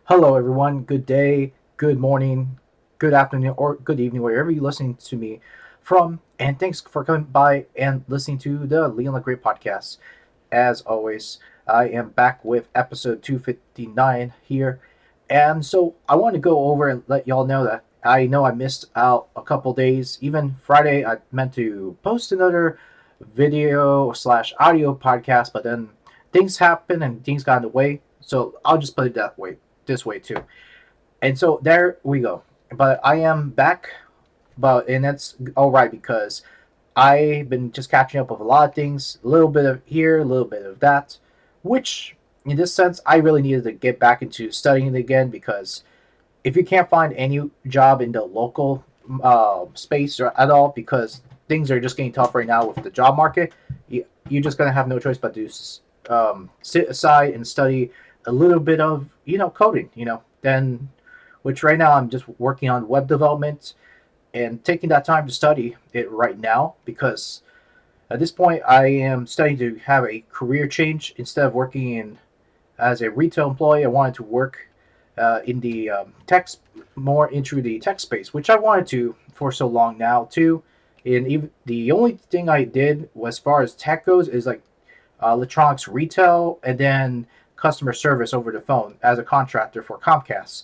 Hello, everyone. Good day, good morning, good afternoon, or good evening, wherever you're listening to me from. And thanks for coming by and listening to the Leon the Great podcast. As always, I am back with episode 259 here. And so I want to go over and let y'all know that I know I missed out a couple days. Even Friday, I meant to post another video slash audio podcast, but then things happened and things got in the way. So I'll just put it that way, this way too. And so there we go. But I am back, and that's all right because I've been just catching up with a lot of things, a little bit of here, a little bit of that, which in this sense I really needed to get back into studying again because if you can't find any job in the local space or at all because things are just getting tough right now with the job market, you're just gonna have no choice but to sit aside and study a little bit of coding. Then which right now I'm just working on web development and taking that time to study it right now because at this point I am studying to have a career change instead of working in as a retail employee. I wanted to work in the tech, more into the tech space, which I wanted to for so long now too. And even the only thing I did as far as tech goes is like electronics retail and then customer service over the phone as a contractor for Comcast.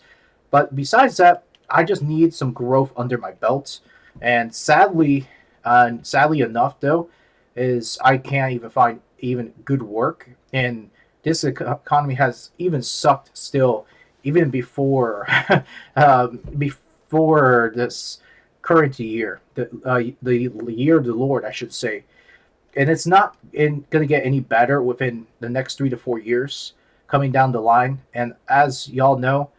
But besides that, I just need some growth under my belt. And sadly enough, though, is I can't even find even good work. And this economy has even sucked still, even before before this current year, the year of the Lord, I should say. And it's not going to get any better within the next 3 to 4 years coming down the line. And as y'all know,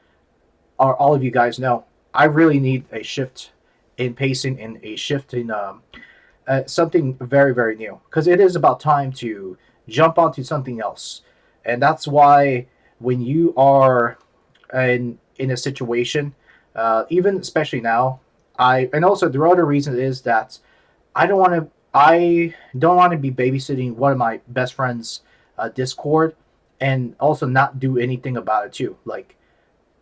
or all of you guys know, I really need a shift in pacing and a shift in something very, very new because it is about time to jump onto something else. And that's why when you are in a situation, even especially now, and also the other reason is that I don't want to be babysitting one of my best friends' Discord and also not do anything about it too. Like,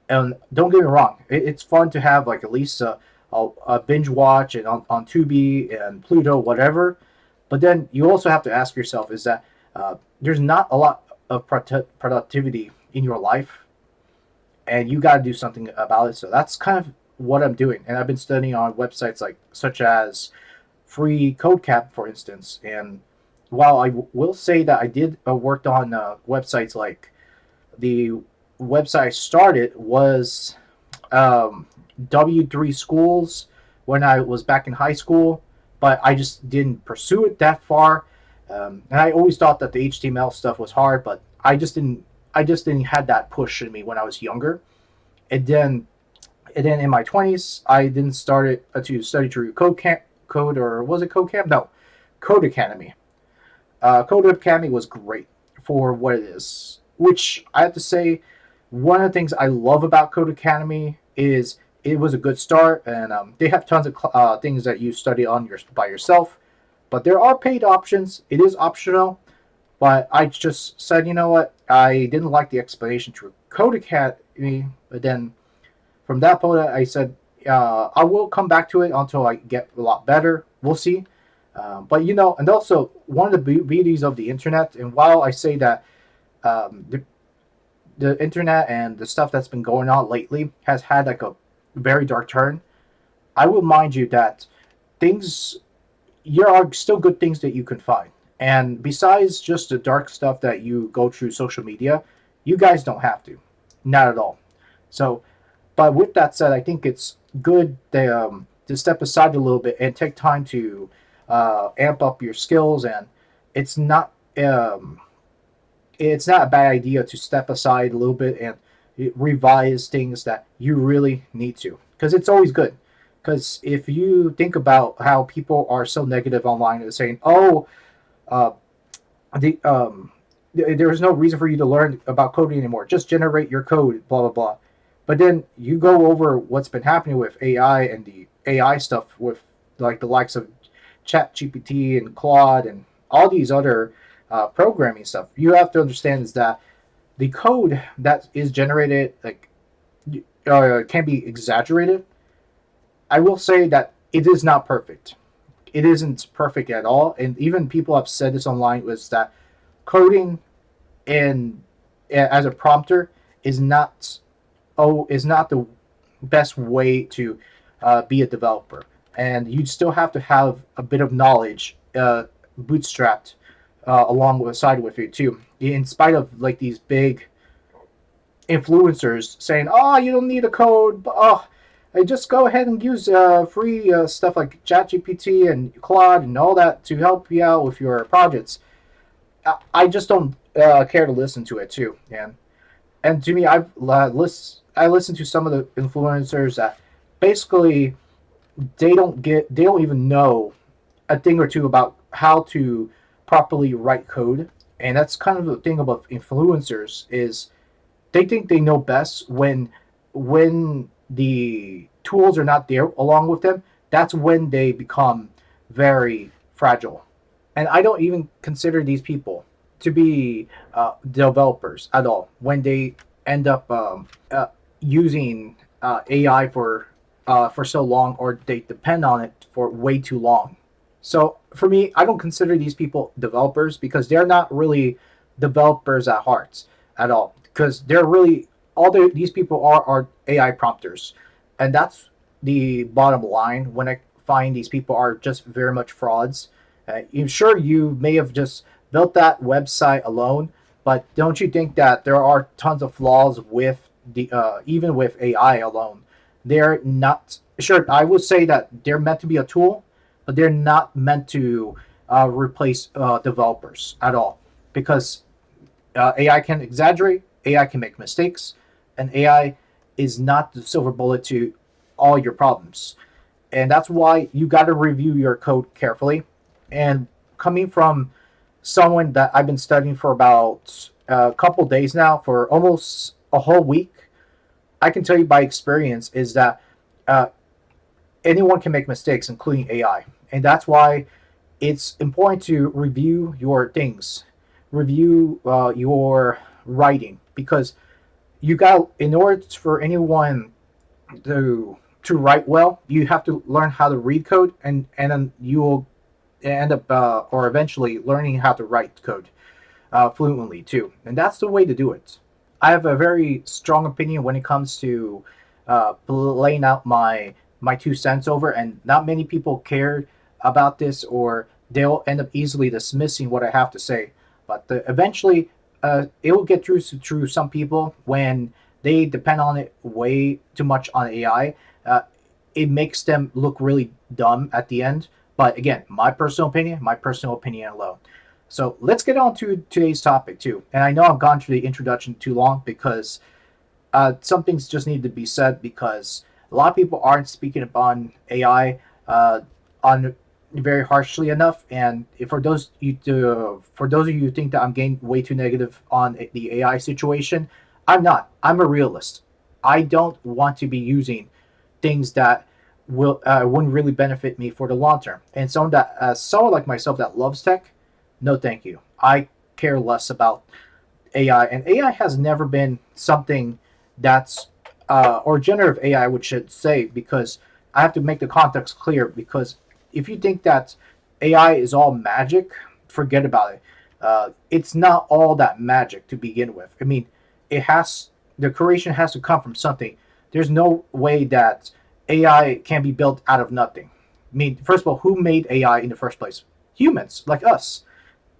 and don't get me wrong, it's fun to have like at least a binge watch and on Tubi and Pluto, whatever. But then you also have to ask yourself: is that there's not a lot of productivity in your life, and you got to do something about it. So that's kind of what I'm doing, and I've been studying on websites like such as Free CodeCap, for instance. And while I will say that I did worked on websites like the website I started was W3 Schools when I was back in high school, but I just didn't pursue it that far. And I always thought that the HTML stuff was hard, but I just didn't had that push in me when I was younger. And then in my 20s, I didn't start it to study through code, or was it code camp? No, Code Academy. Code Academy was great for what it is, which I have to say, one of the things I love about Code Academy is it was a good start, and they have tons of things that you study on by yourself. But there are paid options. It is optional, but I just said, you know what? I didn't like the explanation to Code Academy, but then from that point, I said I will come back to it until I get a lot better. We'll see. But and also one of the beauties of the internet, and while I say that the internet and the stuff that's been going on lately has had like a very dark turn, I will mind you that things there are still good things that you can find. And besides just the dark stuff that you go through social media, you guys don't have to. Not at all. So, but with that said, I think it's good to step aside a little bit and take time to amp up your skills. And it's not um, it's not a bad idea to step aside a little bit and revise things that you really need to, because it's always good. Because if you think about how people are so negative online and saying, "Oh, uh, the there is no reason for you to learn about coding anymore. Just generate your code, blah blah blah." But then you go over what's been happening with AI and the AI stuff with like the likes of Chat GPT and Claude and all these other programming stuff. You have to understand is that the code that is generated, like can be exaggerated. I will say that it is not perfect. It isn't perfect at all, and even people have said this online was that coding in as a prompter is not is not the best way to be a developer, and you still have to have a bit of knowledge bootstrapped along with side with it too. In spite of like these big influencers saying, "Oh, you don't need a code," but I just go ahead and use free stuff like ChatGPT and Claude and all that to help you out with your projects. I just don't care to listen to it too, and to me, I listen to some of the influencers that basically they don't even know a thing or two about how to properly write code, and that's kind of the thing about influencers is they think they know best when the tools are not there along with them. That's when they become very fragile, and I don't even consider these people to be developers at all when they end up using AI for so long, or they depend on it for way too long. So for me, I don't consider these people developers because they're not really developers at heart at all. Because they're really these people are AI prompters, and that's the bottom line. When I find these people are just very much frauds. I'm sure you may have just built that website alone, but don't you think that there are tons of flaws with the even with AI alone? They're not sure. I would say that they're meant to be a tool, but they're not meant to replace developers at all because AI can exaggerate, AI can make mistakes, and AI is not the silver bullet to all your problems. And that's why you got to review your code carefully. And coming from someone that I've been studying for about a couple days now, for almost a whole week, I can tell you by experience is that uh, anyone can make mistakes, including AI. And that's why it's important to review your things, review your writing, because you got in order for anyone to write well, you have to learn how to read code, and then you will end up or eventually learning how to write code fluently too, and that's the way to do it. I have a very strong opinion when it comes to laying out my 2 cents over, and not many people care about this, or they'll end up easily dismissing what I have to say. But eventually, it will get through some people when they depend on it way too much on AI. It makes them look really dumb at the end. But again, my personal opinion alone. So let's get on to today's topic too. And I know I've gone through the introduction too long because some things just need to be said because a lot of people aren't speaking on AI on very harshly enough. And for those of you who think that I'm getting way too negative on the AI situation, I'm not. I'm a realist. I don't want to be using things that wouldn't really benefit me for the long term. And someone like myself that loves tech, no, thank you. I care less about AI, and AI has never been something that's or generative AI, which should say, because I have to make the context clear. Because if you think that AI is all magic, forget about it. It's not all that magic to begin with. I mean, it has the creation has to come from something. There's no way that AI can be built out of nothing. I mean, first of all, who made AI in the first place? Humans like us.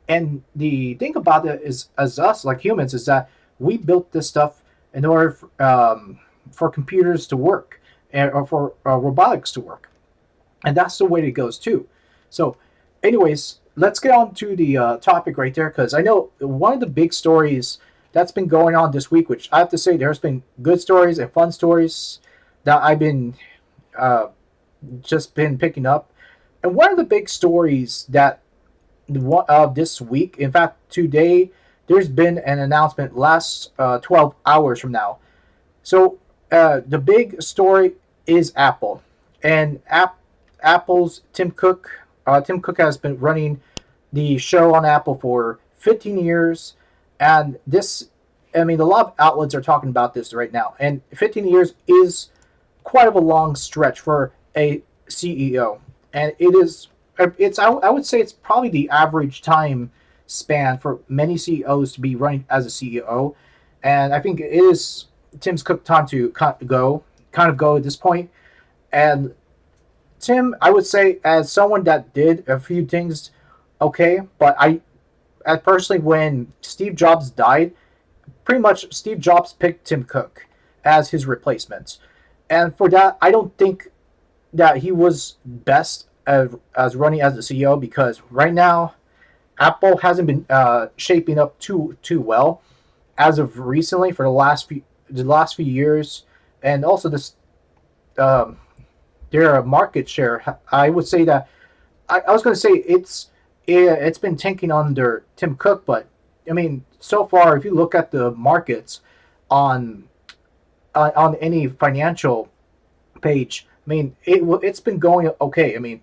And the thing about it is, as us like humans, is that we built this stuff in order for computers to work or for robotics to work, and that's the way it goes too. So, anyways, let's get on to the topic right there, because I know one of the big stories that's been going on this week, which I have to say there's been good stories and fun stories that I've been uh, just been picking up, and one of the big stories that this week. In fact, today there's been an announcement last 12 hours from now. So the big story is Apple, and Apple's Tim Cook. Tim Cook has been running the show on Apple for 15 years, and this I mean, a lot of outlets are talking about this right now, and 15 years is quite of a long stretch for a CEO, and I would say it's probably the average time span for many CEOs to be running as a CEO, and I think it is Tim's Cook time to kind of go at this point. And Tim, I would say as someone that did a few things okay, but personally when Steve Jobs died, pretty much Steve Jobs picked Tim Cook as his replacement. And for that, I don't think that he was best as running as the CEO because right now Apple hasn't been shaping up too well as of recently for the last few years, and also this um, their market share. I would say that I was going to say it's been tanking under Tim Cook, but I mean so far if you look at the markets on on any financial page, I mean it's been going okay. I mean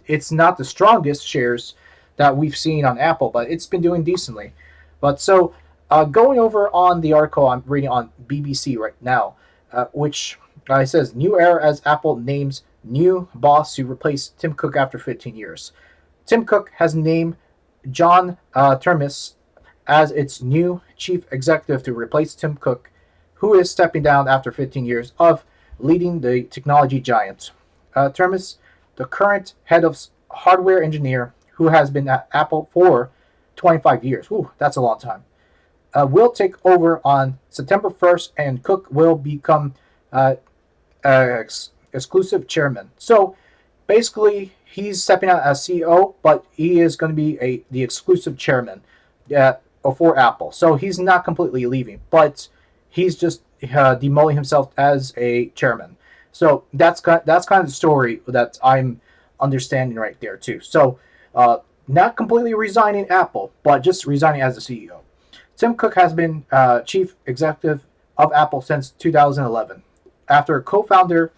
it's not the strongest shares that we've seen on Apple, but it's been doing decently. But so going over on the article I'm reading on BBC right now, which says new era as Apple names new boss to replace Tim Cook after 15 years. Tim Cook has named John Termes as its new chief executive to replace Tim Cook, who is stepping down after 15 years of leading the technology giant. Termes, the current head of hardware engineer, who has been at Apple for 25 years. Ooh, that's a long time. Will take over on September 1st, and Cook will become uh, exclusive chairman. So basically, he's stepping out as CEO, but he is going to be the exclusive chairman for Apple. So he's not completely leaving, but he's just demoting himself as a chairman. So that's kind of the story that I'm understanding right there too. So not completely resigning Apple, but just resigning as the CEO. Tim Cook has been chief executive of Apple since 2011. After co-founder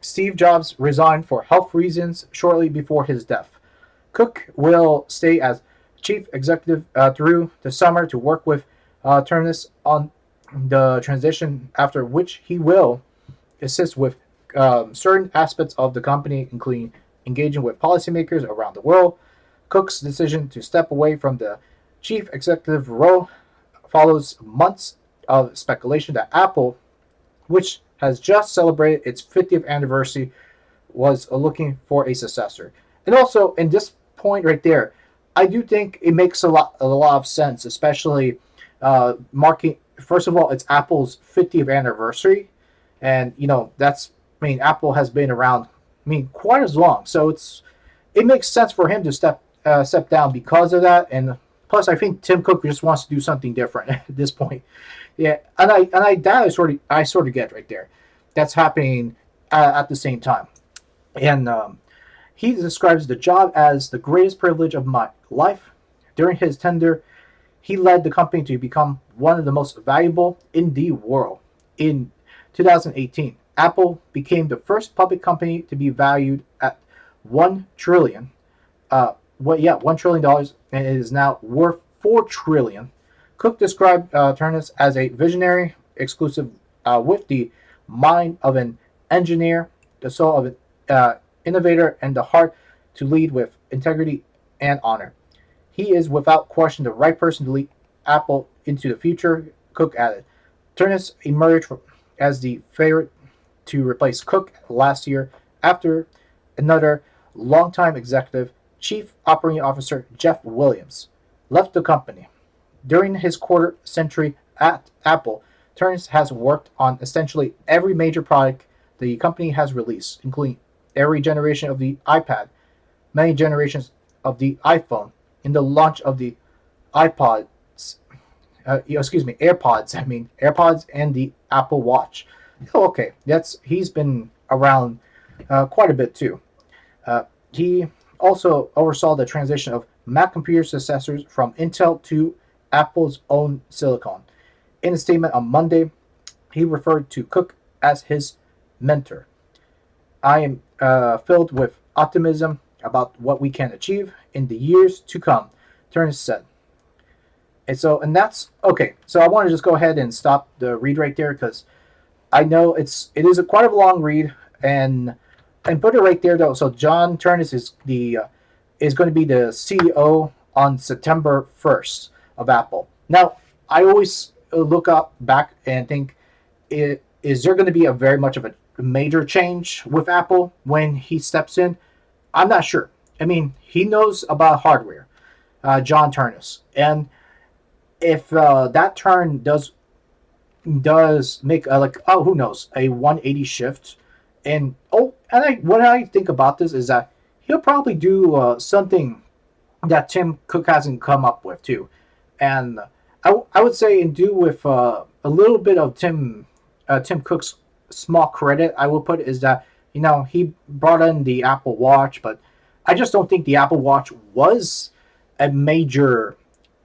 Steve Jobs resigned for health reasons shortly before his death. Cook will stay as chief executive through the summer to work with Terminus on the transition, after which he will assist with certain aspects of the company, including engaging with policymakers around the world. Cook's decision to step away from the chief executive role follows months of speculation that Apple, which has just celebrated its 50th anniversary, was looking for a successor. And also, in this point right there, I do think it makes a lot of sense, especially marking. First of all, it's Apple's 50th anniversary, and that's. I mean, Apple has been around. I mean, quite as long, so it makes sense for him to step down because of that. And plus, I think Tim Cook just wants to do something different at this point. Yeah, I sort of get right there. That's happening at the same time, and he describes the job as the greatest privilege of my life. During his tenure, he led the company to become one of the most valuable in the world. In 2018, Apple became the first public company to be valued at 1 trillion. $1 trillion, and it is now worth 4 trillion. Cook described Turnus as a visionary, exclusive with the mind of an engineer, the soul of an innovator, and the heart to lead with integrity and honor. He is without question the right person to lead Apple into the future, Cook added. Turnus emerged as the favorite to replace Cook last year after another longtime executive, Chief Operating Officer Jeff Williams, left the company. During his quarter century at Apple, Turnus has worked on essentially every major product the company has released, including every generation of the iPad, many generations of the iPhone, in the launch of the iPods, AirPods. I mean AirPods and the Apple Watch. Oh, okay, he's been around quite a bit too. He also oversaw the transition of Mac computer successors from Intel to Apple's own silicon. In a statement on Monday, he referred to Cook as his mentor. I am filled with optimism about what we can achieve in the years to come, Turnus said. And that's okay. So I want to just go ahead and stop the read right there because I know it is a quite a long read, and put it right there though. So John Turnus is going to be the CEO on September 1st of Apple. Now I always look up back and think, is there going to be a very much of a major change with Apple when he steps in? I'm not sure. I mean, he knows about hardware, John Turnus, and if that turn does make like, oh, who knows, a 180 shift. And what I think about this is that he'll probably do something that Tim Cook hasn't come up with too. And I would say, and do with a little bit of Tim Cook's small credit, I will put, is that he brought in the Apple Watch, but I just don't think the Apple Watch was a major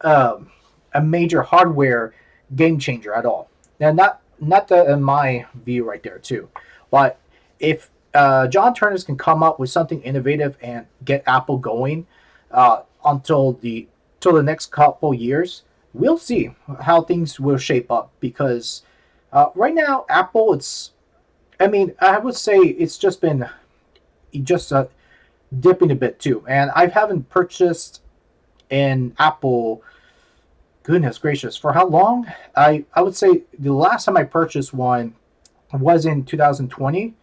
um, a major hardware game changer at all. Now, not the, in my view right there too, but if John Turners can come up with something innovative and get Apple going until the next couple years, we'll see how things will shape up. Because right now, Apple, I mean, I would say it's just been just dipping a bit too, and I haven't purchased an Apple. Goodness gracious, for how long? I would say the last time I purchased one was in 2020,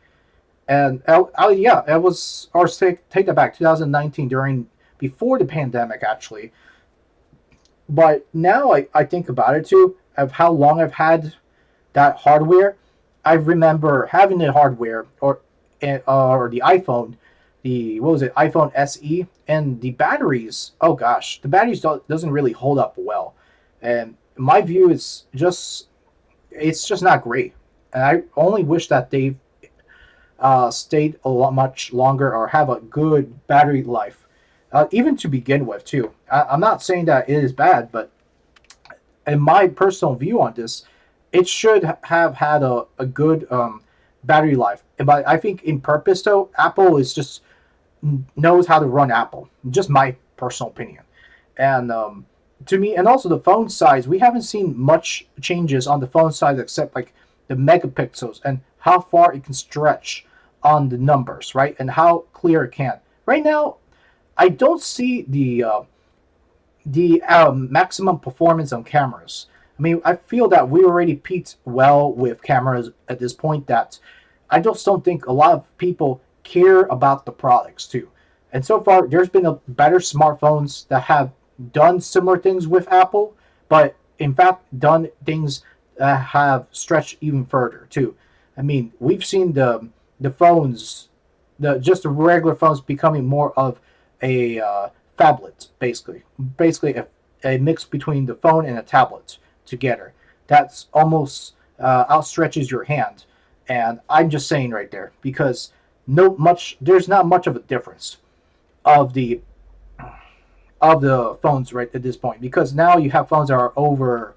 and yeah, it was, or take that back, 2019, during before the pandemic actually. But now I think about it too, of how long I've had that hardware. I remember having the hardware, or the iPhone, the what was it, iPhone SE, and the batteries. Oh gosh, the batteries doesn't really hold up well, and my view is just, it's just not great. And I only wish that they stayed a lot much longer, or have a good battery life, even to begin with too. I'm not saying that it is bad, but in my personal view on this, it should have had a good battery life. But I think in purpose though, Apple is just knows how to run Apple. Just my personal opinion. And to me, and also the phone size, we haven't seen much changes on the phone size except like the megapixels and how far it can stretch on the numbers, right? And how clear it can. Right now, I don't see the maximum performance on cameras. I mean, I feel that we already peaked well with cameras at this point. That I just don't think a lot of people care about the products too. And so far, there's been a better smartphones that have done similar things with Apple, but in fact done things that have stretched even further too. I mean, we've seen the phones, the regular phones becoming more of a phablet, basically a mix between the phone and a tablet together. That's almost outstretches your hand, and I'm just saying right there, because there's not much of a difference of the phones right at this point, because now you have phones that are over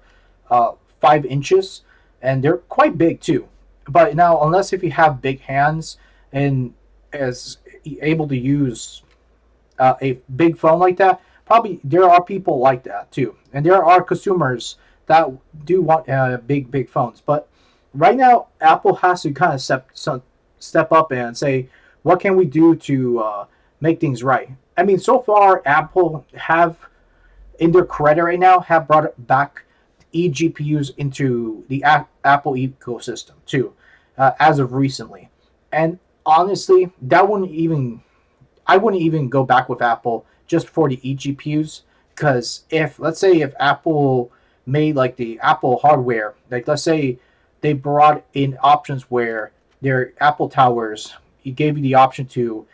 5 inches, and they're quite big too. But now, unless if you have big hands and as able to use a big phone like that, probably there are people like that too, and there are consumers that do want big phones. But right now, Apple has to kind of step up and say, what can we do to make things right? I mean, so far, Apple have, in their credit right now, have brought back eGPUs into the Apple ecosystem too, as of recently. And honestly, that wouldn't even I wouldn't even go back with Apple just for the eGPUs, because if, let's say, if Apple made like the Apple hardware, like let's say they brought in options where their Apple towers, it gave you the option to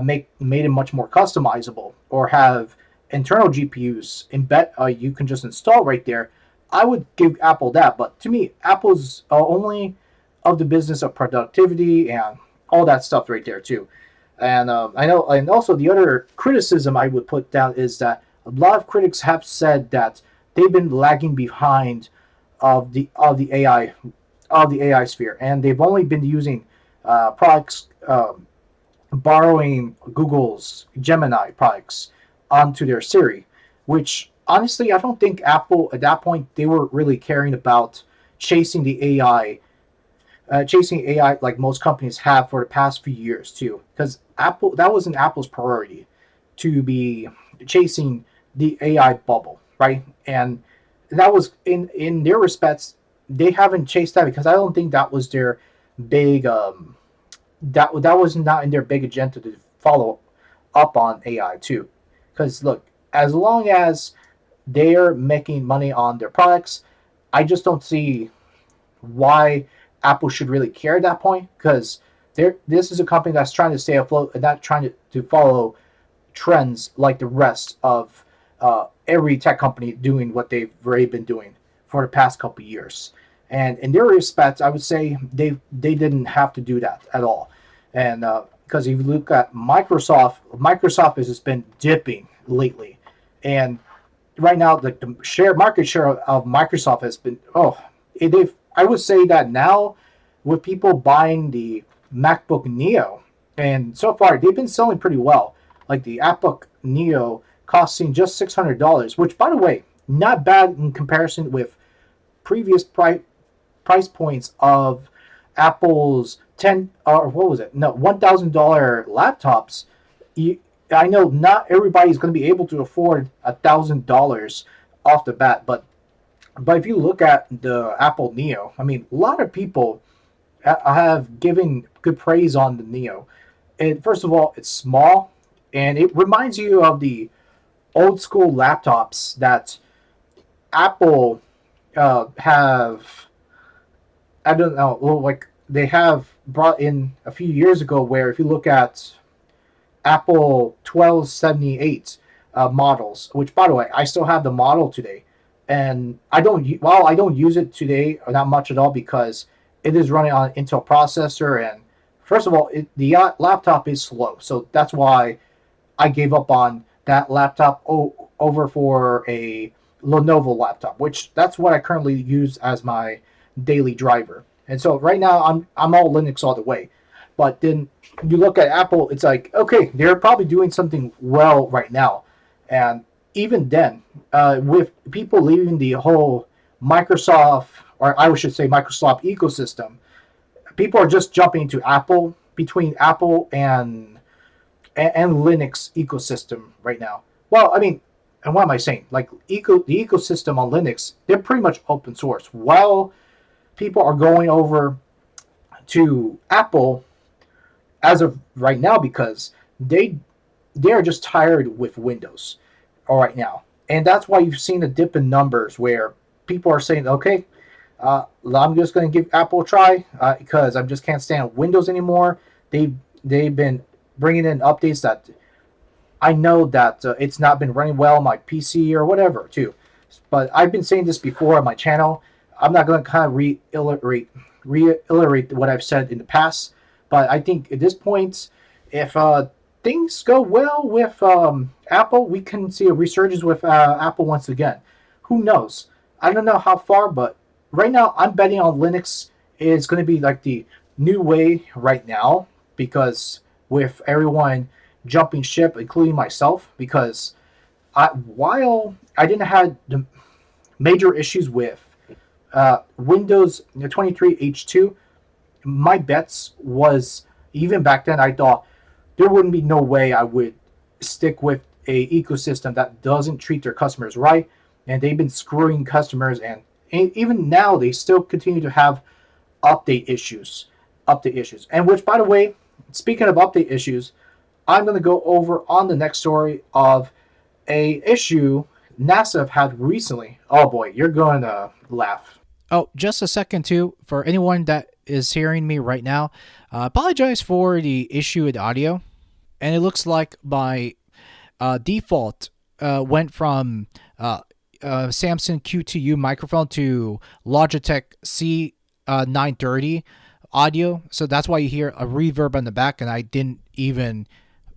make made it much more customizable, or have internal GPUs embed, you can just install right there. I would give Apple that. But to me, Apple's only of the business of productivity and all that stuff right there too. And I know, and also the other criticism I would put down is that a lot of critics have said that they've been lagging behind of the AI sphere, and they've only been using products, borrowing Google's Gemini products onto their Siri, which honestly, I don't think Apple at that point they were really caring about chasing the AI, chasing AI like most companies have for the past few years too. Because Apple, that wasn't Apple's priority to be chasing the AI bubble, right? And that was in their respects, they haven't chased that because I don't think that was their big that was not in their big agenda to follow up on AI too. Because look, as long as they're making money on their products, I just don't see why Apple should really care at that point. Because this is a company that's trying to stay afloat and not trying to follow trends like the rest of every tech company doing what they've already been doing for the past couple of years. And in their respects, I would say they didn't have to do that at all. And because if you look at Microsoft has just been dipping lately, and right now the market share of Microsoft has been they've I would say that now with people buying the MacBook Neo, and so far they've been selling pretty well. Like the MacBook Neo costing just $600, which by the way, not bad in comparison with previous price points of Apple's 10 or what was it? No, $1,000 laptops. You, I know not everybody's going to be able to afford $1,000 off the bat, but if you look at the Apple Neo, I mean, a lot of people have given good praise on the Neo. And first of all, it's small, and it reminds you of the old school laptops that Apple have. I don't know, well, like they have brought in a few years ago. Where if you look at Apple 1278 models, which by the way, I still have the model today, and I don't use it today or not much at all because it is running on an Intel processor, and first of all, the laptop is slow, so that's why I gave up on that laptop over for a Lenovo laptop, which that's what I currently use as my daily driver. And so right now I'm all Linux all the way. But then you look at Apple, it's like okay, they're probably doing something well right now, and even then, with people leaving the whole Microsoft, or I should say Microsoft ecosystem, people are just jumping to Apple between Apple and Linux ecosystem right now. Well, I mean, and what am I saying? Like the ecosystem on Linux, they're pretty much open source. While people are going over to Apple as of right now because they are just tired with Windows all right now, and that's why you've seen a dip in numbers where people are saying, okay, I'm just going to give Apple a try because I just can't stand Windows anymore. They've been bringing in updates that I know that it's not been running well on my PC or whatever too. But I've been saying this before on my channel. I'm not going to kind of reiterate what I've said in the past. But I think at this point, if things go well with Apple, we can see a resurgence with Apple once again. Who knows? I don't know how far, but right now I'm betting on Linux is going to be like the new way right now because with everyone jumping ship, including myself, because while I didn't have the major issues with Windows 23 H2, my bets was even back then I thought there wouldn't be no way I would stick with a ecosystem that doesn't treat their customers right, and they've been screwing customers, and even now they still continue to have update issues, and which by the way, speaking of update issues, I'm going to go over on the next story of a issue NASA had recently. Oh boy, you're going to laugh. Oh, just a second, too. For anyone that is hearing me right now, apologize for the issue with audio. And it looks like my default went from Samsung Q2U microphone to Logitech C930 audio. So that's why you hear a reverb on the back, and I didn't even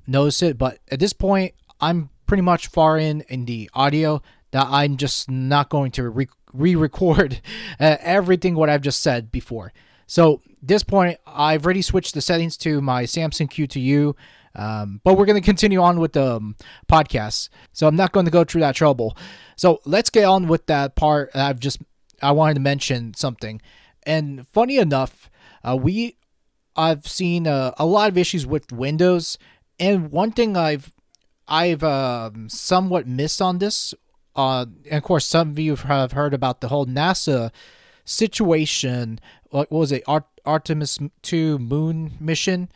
notice it. But at this point, I'm pretty much far in the audio that I'm just not going to re-record everything what I've just said before. So at this point, I've already switched the settings to my Samsung Q2U But we're going to continue on with the podcast. So I'm not going to go through that trouble. So let's get on with that part. I wanted to mention something. And funny enough, I've seen a lot of issues with Windows. And one thing I've somewhat missed on this. And of course, some of you have heard about the whole NASA situation. What was it? Artemis 2 moon mission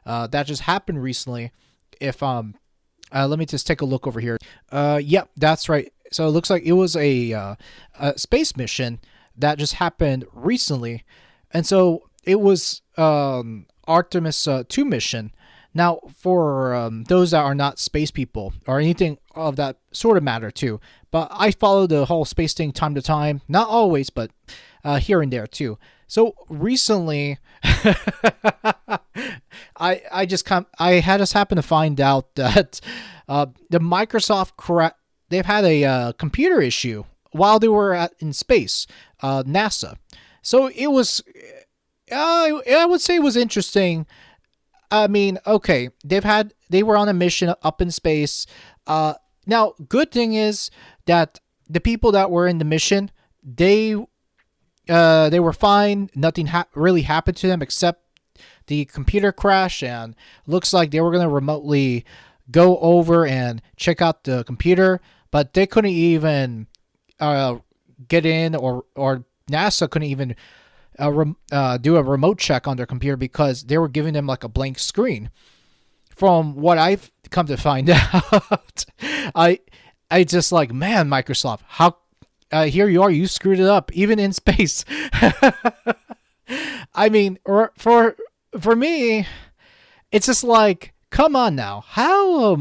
that just happened recently. If let me just take a look over here. Yep, that's right. So it looks like it was a space mission that just happened recently, and so it was Artemis 2 mission. Now, for those that are not space people or anything of that sort of matter too, but I follow the whole space thing time to time. Not always, but here and there too. So recently, I had just happened to find out that the they've had a computer issue while they were in space, NASA. So it was, I would say it was interesting. I mean, okay, they were on a mission up in space. Now, good thing is that the people that were in the mission, they were fine. Nothing really happened to them except the computer crash, and looks like they were going to remotely go over and check out the computer, but they couldn't even get in, or NASA couldn't even do a remote check on their computer because they were giving them like a blank screen. From what I've come to find out, I just like, man, Microsoft, how here you are, you screwed it up even in space. I mean, for me, it's just like, come on now, how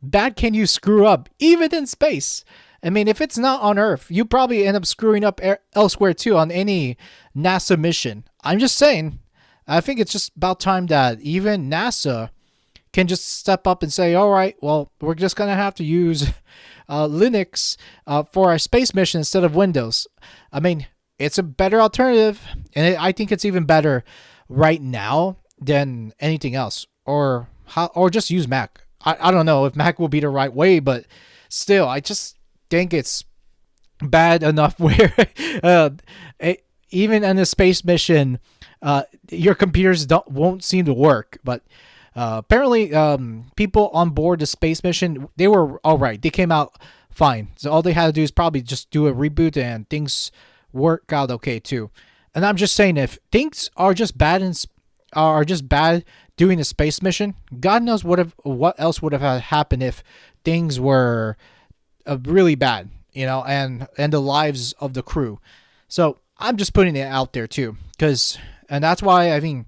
bad can you screw up even in space? I mean, if it's not on Earth, you probably end up screwing up elsewhere too on any NASA mission. I'm just saying, I think it's just about time that even NASA can just step up and say, all right, well, we're just going to have to use Linux for our space mission instead of Windows. I mean, it's a better alternative, and I think it's even better right now than anything else. Or just use Mac. I don't know if Mac will be the right way, but still, I just think it's bad enough where even in a space mission, your computers won't seem to work. But apparently, people on board the space mission, they were all right. They came out fine. So all they had to do is probably just do a reboot, and things work out okay too. And I'm just saying, if things are just bad doing a space mission, God knows what else would have happened if things were really bad, and the lives of the crew. So I'm just putting it out there too, and that's why I mean,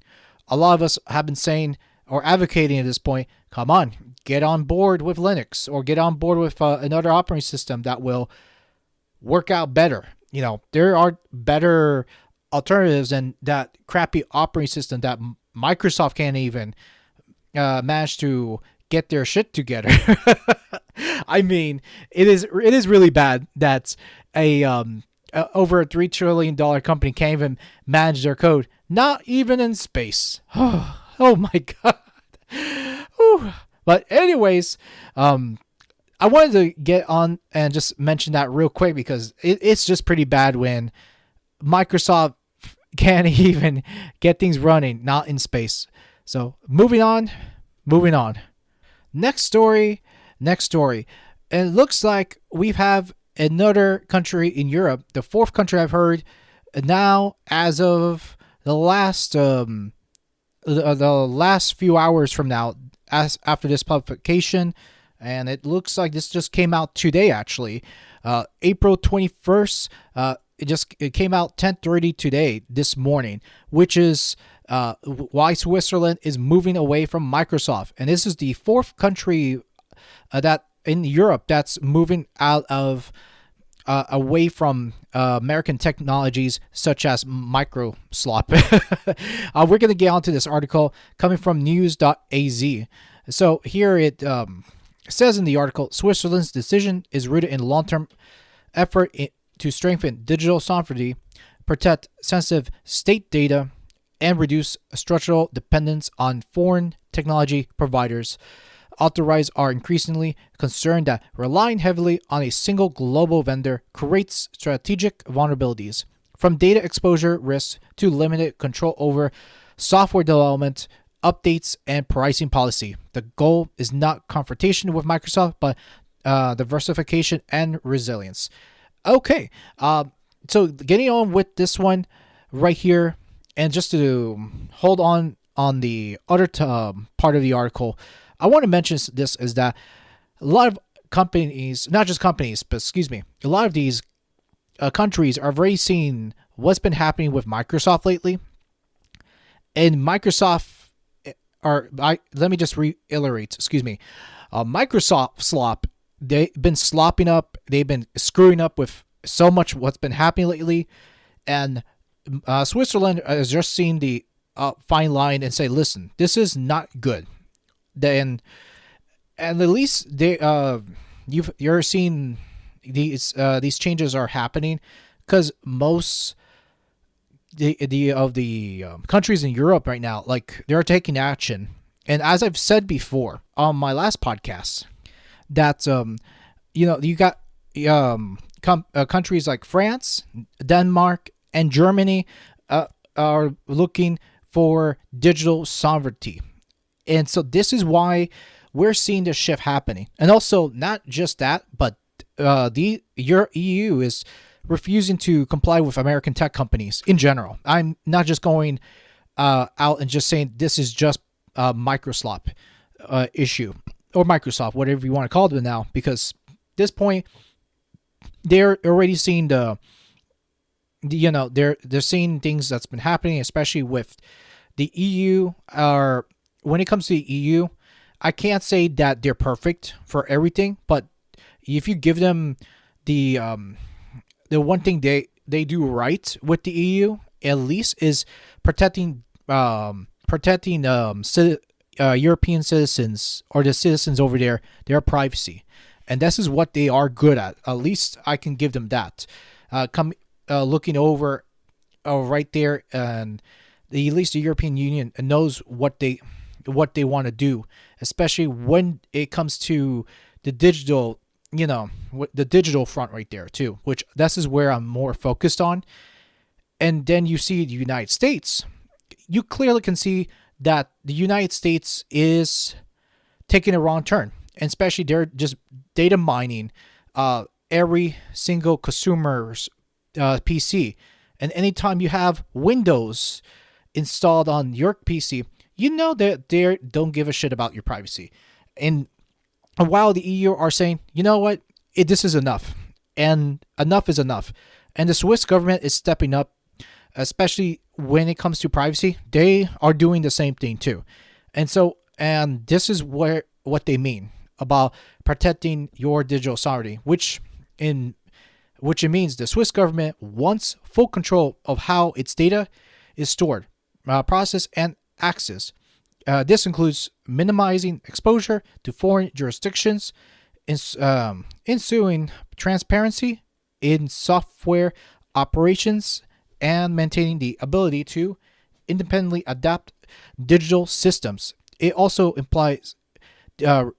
a lot of us have been saying or advocating at this point, come on, get on board with Linux or get on board with another operating system that will work out better. There are better alternatives than that crappy operating system that Microsoft can't even manage to get their shit together. I mean, it is really bad that a over a $3 trillion company can't even manage their code, not even in space. Oh my god. Whew. But anyways, I wanted to get on and just mention that real quick because it's just pretty bad when Microsoft can't even get things running, not in space. So moving on. Next story. And it looks like we have another country in Europe, the fourth country I've heard now as of the last few hours from now, after this publication, and it looks like this just came out today actually, April 21st. It came out 10:30 today, this morning, which is why Switzerland is moving away from Microsoft, and this is the fourth country that in Europe that's moving out of away from American technologies such as Microslop. We're going to get onto this article coming from news.az. So here it says in the article, Switzerland's decision is rooted in long-term effort to strengthen digital sovereignty, protect sensitive state data, and reduce structural dependence on foreign technology providers. Authorities are increasingly concerned that relying heavily on a single global vendor creates strategic vulnerabilities, from data exposure risks to limited control over software development, updates, and pricing policy. The goal is not confrontation with Microsoft, but diversification and resilience. Okay, so getting on with this one right here, and just to hold on the other part of the article, I want to mention this is that a lot of companies, not just companies, but excuse me, a lot of these countries are already seeing what's been happening with Microsoft lately, and Microsoft let me just reiterate, excuse me, Microsoft slop. They've been slopping up. They've been screwing up with so much what's been happening lately, and Switzerland has just seen the fine line and say, listen, this is not good. Then, and at least you're seeing these changes are happening because most the countries in Europe right now, like, they're taking action. And as I've said before on my last podcast, that you got countries like France, Denmark, and Germany are looking for digital sovereignty. And so this is why we're seeing this shift happening. And also, not just that, but your EU is refusing to comply with American tech companies in general. I'm not just going out and just saying this is just a Microsoft issue, or Microsoft, whatever you want to call them now, because at this point they're already seeing they're seeing things that's been happening, especially with the EU. When it comes to the EU, I can't say that they're perfect for everything, but if you give them the one thing they do right with the EU, at least, is protecting European citizens, or the citizens over there, their privacy. And this is what they are good at. At least I can give them that. Looking over right there, and at least the European Union knows what they want to do, especially when it comes to the digital, the digital front right there too, which this is where I'm more focused on. And then you see the United States. You clearly can see that the United States is taking a wrong turn, and especially they're just data mining every single consumer's PC. And anytime you have Windows installed on your PC, that they don't give a shit about your privacy. And while the EU are saying, you know what, this is enough, and enough is enough, and the Swiss government is stepping up, especially when it comes to privacy. They are doing the same thing too. And this is what they mean about protecting your digital sovereignty, which it means the Swiss government wants full control of how its data is stored, processed, and accessed. This includes minimizing exposure to foreign jurisdictions, ensuing transparency in software operations, and maintaining the ability to independently adapt digital systems. It also implies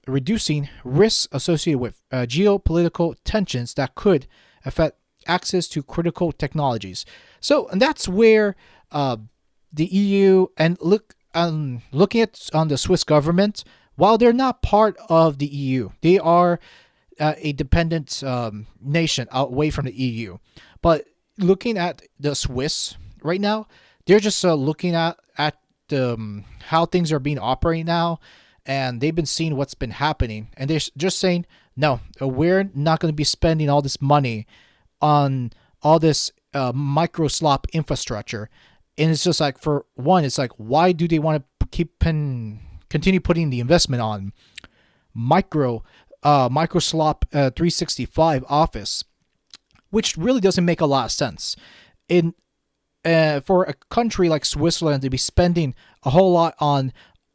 reducing risks associated with geopolitical tensions that could affect access to critical technologies. And that's where the EU, and looking at on the Swiss government, while they're not part of the EU, they are a dependent nation away from the EU. But looking at the Swiss right now, they're just looking at how things are being operated now, and they've been seeing what's been happening, and they're just saying, no, we're not going to be spending all this money on all this micro slop infrastructure. And it's just like, for one, it's like, why do they want to continue putting the investment on micro slop 365 office, which really doesn't make a lot of sense. For a country like Switzerland to be spending a whole lot on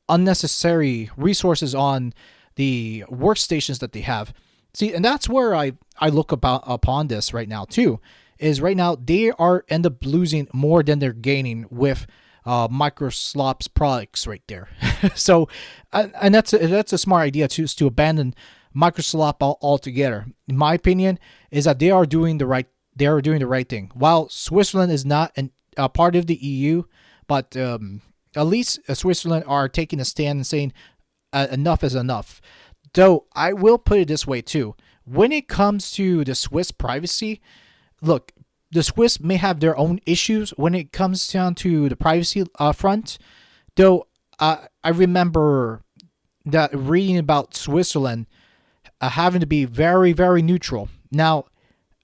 unnecessary resources on the workstations that they have. See, and that's where I look upon this right now too, is right now they end up losing more than they're gaining with Microsoft's products right there. So, and that's a smart idea to abandon Microsoft altogether. In my opinion, is that they are doing the right thing. While Switzerland is not a part of the EU, but at least Switzerland are taking a stand and saying enough is enough. Though I will put it this way too: when it comes to the Swiss privacy, look, the Swiss may have their own issues when it comes down to the privacy front. Though I remember that reading about Switzerland having to be very, very neutral. Now,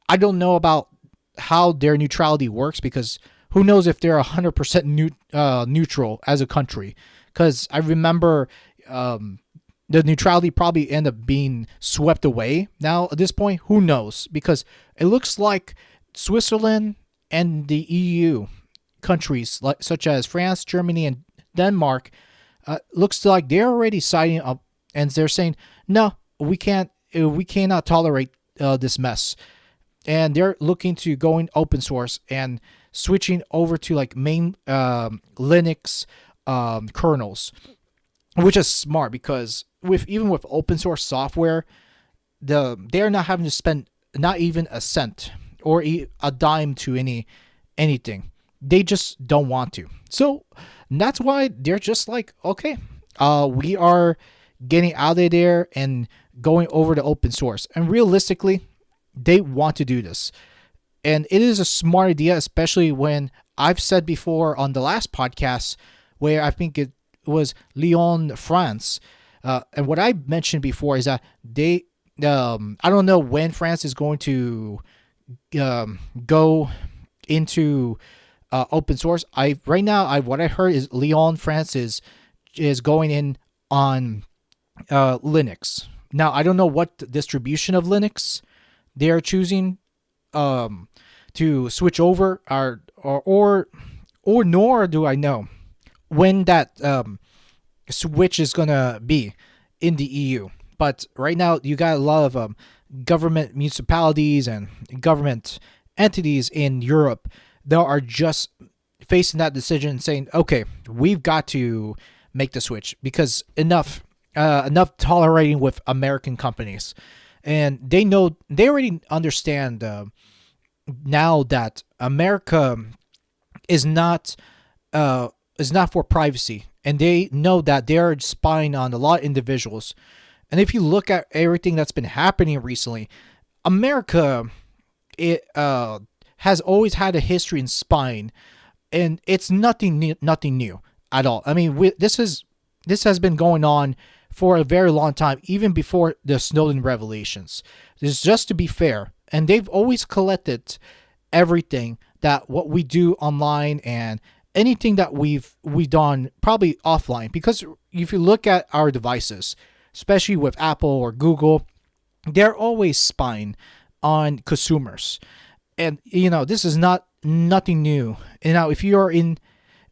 I don't know about how their neutrality works because who knows if they're 100% neutral as a country. Because I remember the neutrality probably end up being swept away. Now, at this point, who knows? Because it looks like Switzerland and the EU countries such as France, Germany, and Denmark looks like they're already signing up and they're saying, no, we cannot tolerate this mess. And they're looking to going open source and switching over to like main Linux kernels, which is smart because even with open source software, they're not having to spend not even a cent or a dime to anything. They just don't want to. So that's why they're just like, okay, we are getting out of there and going over to open source. And realistically, they want to do this. And it is a smart idea, especially when I've said before on the last podcast, where I think it was Lyon, France. And what I mentioned before is that they, I don't know when France is going to go into open source. Right now, what I heard is Lyon, France is going in on Linux. Now, I don't know what distribution of Linux they're choosing to switch over, or nor do I know when that switch is gonna be in the EU. But right now, you got a lot of government municipalities and government entities in Europe that are just facing that decision and saying, okay, we've got to make the switch because enough tolerating with American companies. And they already understand now that America is not for privacy, and they know that they're spying on a lot of individuals. And if you look at everything that's been happening recently, America has always had a history in spying, and it's nothing new at all. I mean, this has been going on for a very long time, even before the Snowden revelations. This is just to be fair, and they've always collected everything that what we do online and anything that we've done probably offline. Because if you look at our devices, especially with Apple or Google, they're always spying on consumers. And this is nothing new. And now if you're in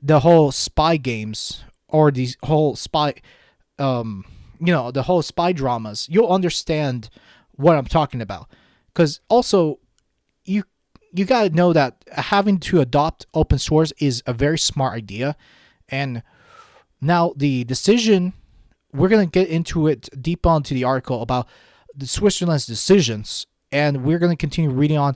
the whole spy games or the whole spy the whole spy dramas, you'll understand what I'm talking about. Because also, you got to know that having to adopt open source is a very smart idea. And now the decision, we're going to get into it deep onto the article about the Switzerland's decisions. And we're going to continue reading on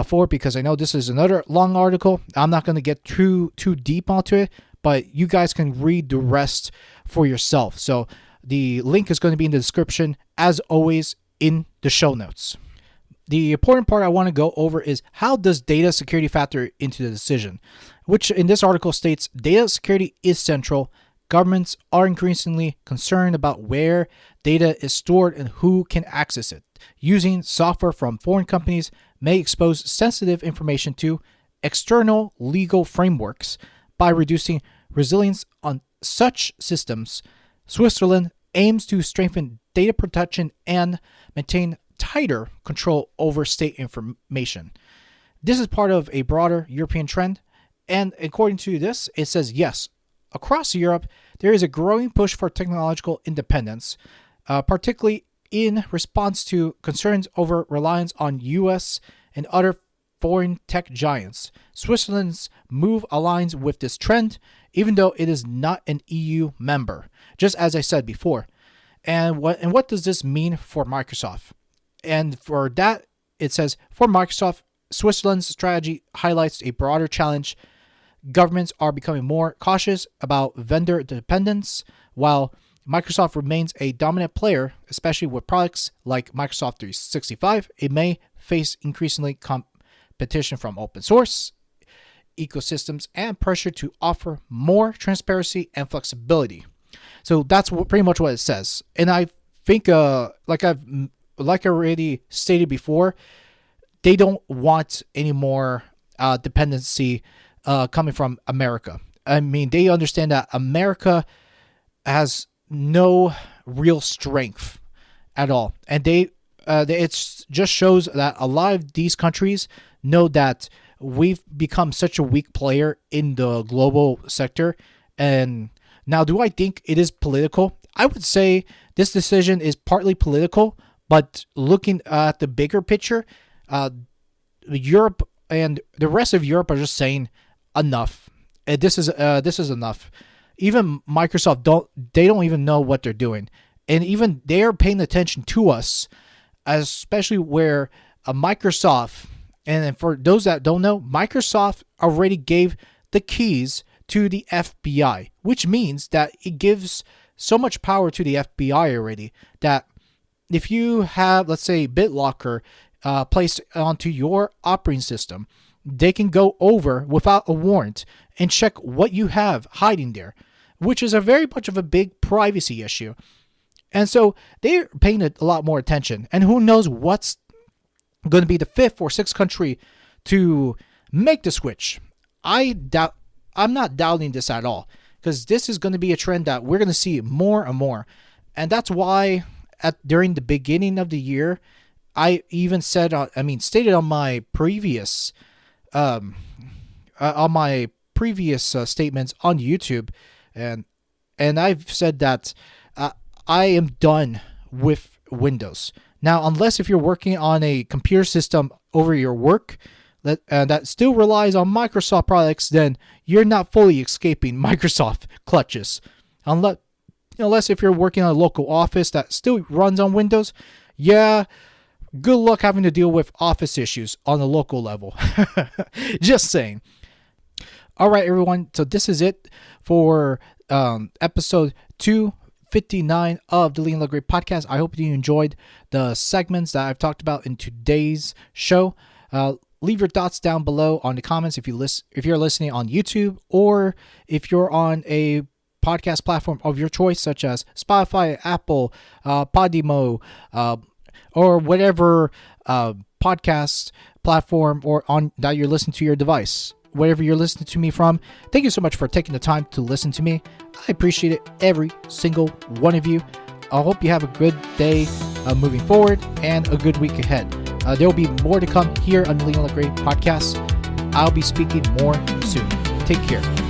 forward because I know this is another long article. I'm not going to get too deep onto it, but you guys can read the rest for yourself. So the link is going to be in the description, as always, in the show notes. The important part I want to go over is how does data security factor into the decision, which in this article states data security is central. Governments are increasingly concerned about where data is stored and who can access it. Using software from foreign companies may expose sensitive information to external legal frameworks. By reducing resilience on such systems, Switzerland aims to strengthen data protection and maintain tighter control over state information. This is part of a broader European trend, and according to this, it says yes, across Europe, there is a growing push for technological independence, particularly in response to concerns over reliance on US and other foreign tech giants. Switzerland's move aligns with this trend, even though it is not an EU member, just as I said before. And what does this mean for Microsoft? And for that, it says, for Microsoft, Switzerland's strategy highlights a broader challenge. Governments are becoming more cautious about vendor dependence, while Microsoft remains a dominant player, especially with products like Microsoft 365. It may face increasingly competition from open source ecosystems and pressure to offer more transparency and flexibility. So that's pretty much what it says. And I think, like I already stated before, they don't want any more dependency coming from America. I mean, they understand that America has no real strength at all, and it just shows that a lot of these countries know that we've become such a weak player in the global sector. And now, do I think it is political? I would say this decision is partly political, but looking at the bigger picture, Europe and the rest of Europe are just saying enough. This is enough. Even Microsoft don't even know what they're doing, and even they're paying attention to us, especially where Microsoft. And for those that don't know, Microsoft already gave the keys to the FBI, which means that it gives so much power to the FBI already that if you have, let's say, BitLocker placed onto your operating system, they can go over without a warrant and check what you have hiding there, which is a very much of a big privacy issue. And so they're paying a lot more attention. And who knows what's going to be the fifth or sixth country to make the switch. I'm not doubting this at all, because this is going to be a trend that we're going to see more and more. And that's why during the beginning of the year, I even said, stated on my previous statements on YouTube, and I've said that I am done with Windows. Now, unless if you're working on a computer system over your work that still relies on Microsoft products, then you're not fully escaping Microsoft clutches. Unless if you're working on a local office that still runs on Windows, yeah, good luck having to deal with office issues on a local level. Just saying. All right, everyone. So this is it for episode 259 of the Lean Great podcast. I hope you enjoyed the segments that I've talked about in today's show. Leave your thoughts down below on the comments if you're listening on YouTube, or if you're on a podcast platform of your choice, such as Spotify, Apple, Podimo, or whatever podcast platform or on that you're listening to your device. Wherever you're listening to me from, thank you so much for taking the time to listen to me. I appreciate it, every single one of you. I hope you have a good day moving forward and a good week ahead. There will be more to come here on the Lean Great podcast. I'll be speaking more soon. Take care.